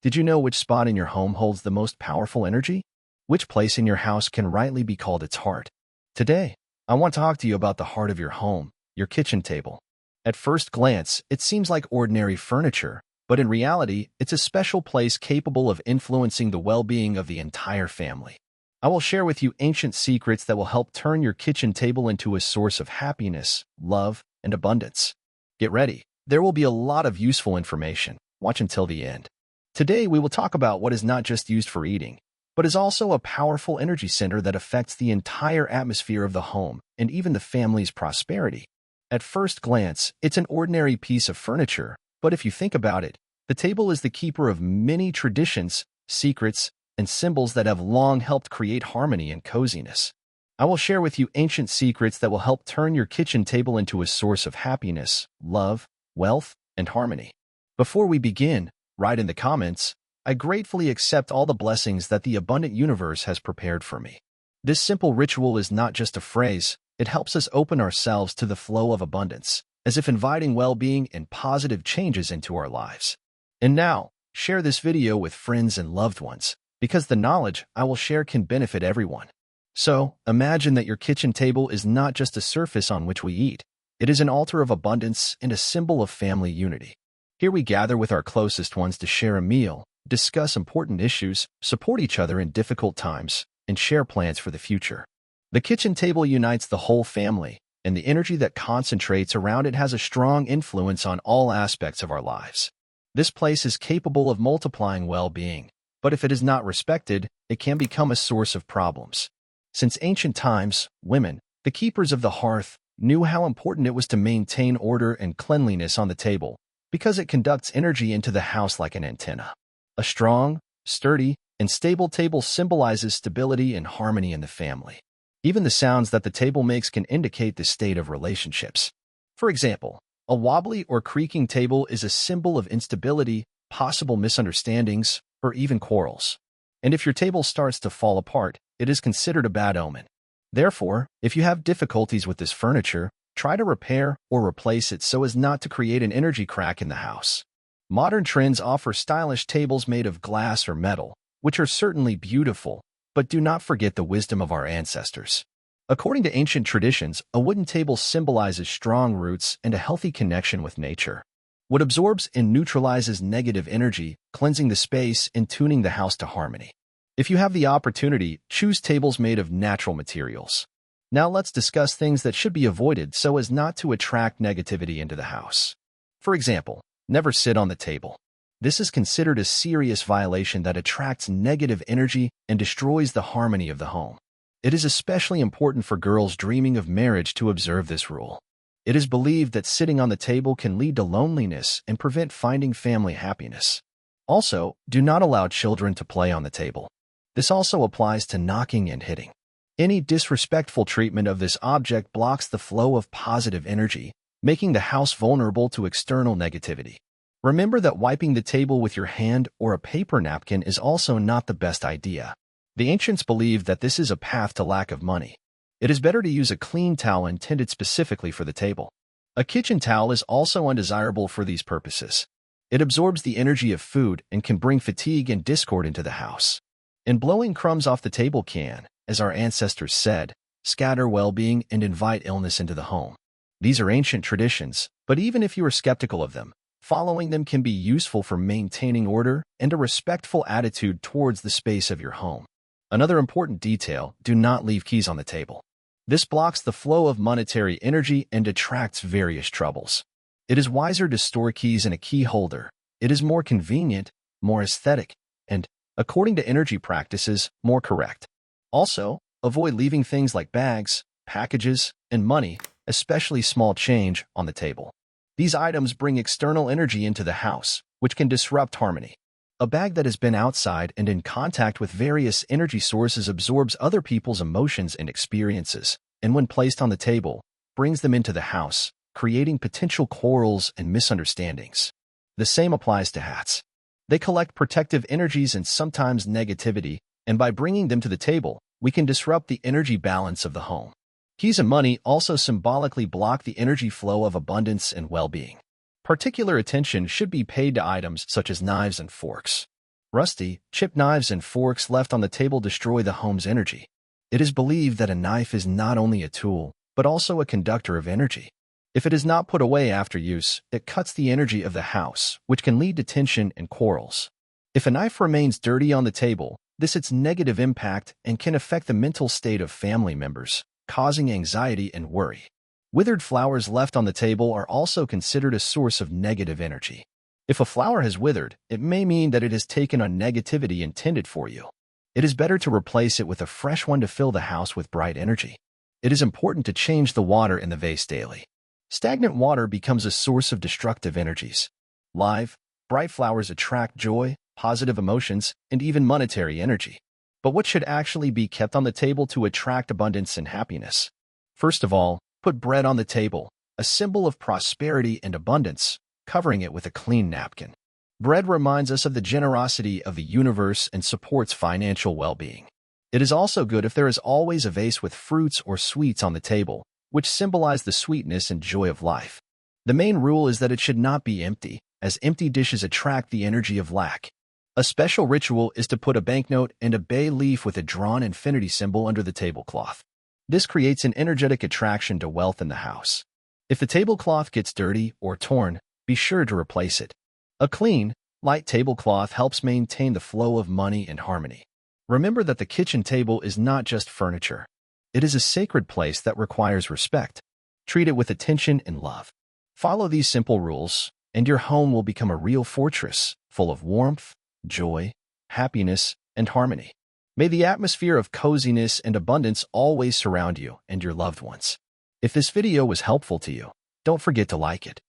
Did you know which spot in your home holds the most powerful energy? Which place in your house can rightly be called its heart? Today, I want to talk to you about the heart of your home, your kitchen table. At first glance, it seems like ordinary furniture, but in reality, it's a special place capable of influencing the well-being of the entire family. I will share with you ancient secrets that will help turn your kitchen table into a source of happiness, love, and abundance. Get ready. There will be a lot of useful information. Watch until the end. Today, we will talk about what is not just used for eating, but is also a powerful energy center that affects the entire atmosphere of the home and even the family's prosperity. At first glance, it's an ordinary piece of furniture, but if you think about it, the table is the keeper of many traditions, secrets, and symbols that have long helped create harmony and coziness. I will share with you ancient secrets that will help turn your kitchen table into a source of happiness, love, wealth, and harmony. Before we begin, write in the comments, "I gratefully accept all the blessings that the abundant universe has prepared for me." This simple ritual is not just a phrase, it helps us open ourselves to the flow of abundance, as if inviting well-being and positive changes into our lives. And now, share this video with friends and loved ones, because the knowledge I will share can benefit everyone. So, imagine that your kitchen table is not just a surface on which we eat. It is an altar of abundance and a symbol of family unity. Here we gather with our closest ones to share a meal, discuss important issues, support each other in difficult times, and share plans for the future. The kitchen table unites the whole family, and the energy that concentrates around it has a strong influence on all aspects of our lives. This place is capable of multiplying well-being, but if it is not respected, it can become a source of problems. Since ancient times, women, the keepers of the hearth, knew how important it was to maintain order and cleanliness on the table, because it conducts energy into the house like an antenna. A strong, sturdy, and stable table symbolizes stability and harmony in the family. Even the sounds that the table makes can indicate the state of relationships. For example, a wobbly or creaking table is a symbol of instability, possible misunderstandings, or even quarrels. And if your table starts to fall apart, it is considered a bad omen. Therefore, if you have difficulties with this furniture, try to repair or replace it so as not to create an energy crack in the house. Modern trends offer stylish tables made of glass or metal, which are certainly beautiful, but do not forget the wisdom of our ancestors. According to ancient traditions, a wooden table symbolizes strong roots and a healthy connection with nature. Wood absorbs and neutralizes negative energy, cleansing the space and tuning the house to harmony. If you have the opportunity, choose tables made of natural materials. Now let's discuss things that should be avoided so as not to attract negativity into the house. For example, never sit on the table. This is considered a serious violation that attracts negative energy and destroys the harmony of the home. It is especially important for girls dreaming of marriage to observe this rule. It is believed that sitting on the table can lead to loneliness and prevent finding family happiness. Also, do not allow children to play on the table. This also applies to knocking and hitting. Any disrespectful treatment of this object blocks the flow of positive energy, making the house vulnerable to external negativity. Remember that wiping the table with your hand or a paper napkin is also not the best idea. The ancients believed that this is a path to lack of money. It is better to use a clean towel intended specifically for the table. A kitchen towel is also undesirable for these purposes. It absorbs the energy of food and can bring fatigue and discord into the house. And blowing crumbs off the table can, as our ancestors said, scatter well-being and invite illness into the home. These are ancient traditions, but even if you are skeptical of them, following them can be useful for maintaining order and a respectful attitude towards the space of your home. Another important detail: do not leave keys on the table. This blocks the flow of monetary energy and attracts various troubles. It is wiser to store keys in a key holder. It is more convenient, more aesthetic, and, according to energy practices, more correct. Also, avoid leaving things like bags, packages, and money, especially small change, on the table. These items bring external energy into the house, which can disrupt harmony. A bag that has been outside and in contact with various energy sources absorbs other people's emotions and experiences, and when placed on the table, brings them into the house, creating potential quarrels and misunderstandings. The same applies to hats. They collect protective energies and sometimes negativity, and by bringing them to the table, we can disrupt the energy balance of the home. Keys and money also symbolically block the energy flow of abundance and well-being. Particular attention should be paid to items such as knives and forks. Rusty, chipped knives and forks left on the table destroy the home's energy. It is believed that a knife is not only a tool, but also a conductor of energy. If it is not put away after use, it cuts the energy of the house, which can lead to tension and quarrels. If a knife remains dirty on the table, this has negative impact and can affect the mental state of family members, causing anxiety and worry. Withered flowers left on the table are also considered a source of negative energy. If a flower has withered, it may mean that it has taken on negativity intended for you. It is better to replace it with a fresh one to fill the house with bright energy. It is important to change the water in the vase daily. Stagnant water becomes a source of destructive energies. Live, bright flowers attract joy, positive emotions, and even monetary energy. But what should actually be kept on the table to attract abundance and happiness? First of all, put bread on the table, a symbol of prosperity and abundance, covering it with a clean napkin. Bread reminds us of the generosity of the universe and supports financial well-being. It is also good if there is always a vase with fruits or sweets on the table, which symbolize the sweetness and joy of life. The main rule is that it should not be empty, as empty dishes attract the energy of lack. A special ritual is to put a banknote and a bay leaf with a drawn infinity symbol under the tablecloth. This creates an energetic attraction to wealth in the house. If the tablecloth gets dirty or torn, be sure to replace it. A clean, light tablecloth helps maintain the flow of money and harmony. Remember that the kitchen table is not just furniture. It is a sacred place that requires respect. Treat it with attention and love. Follow these simple rules, and your home will become a real fortress, full of warmth, joy, happiness, and harmony. May the atmosphere of coziness and abundance always surround you and your loved ones. If this video was helpful to you, don't forget to like it,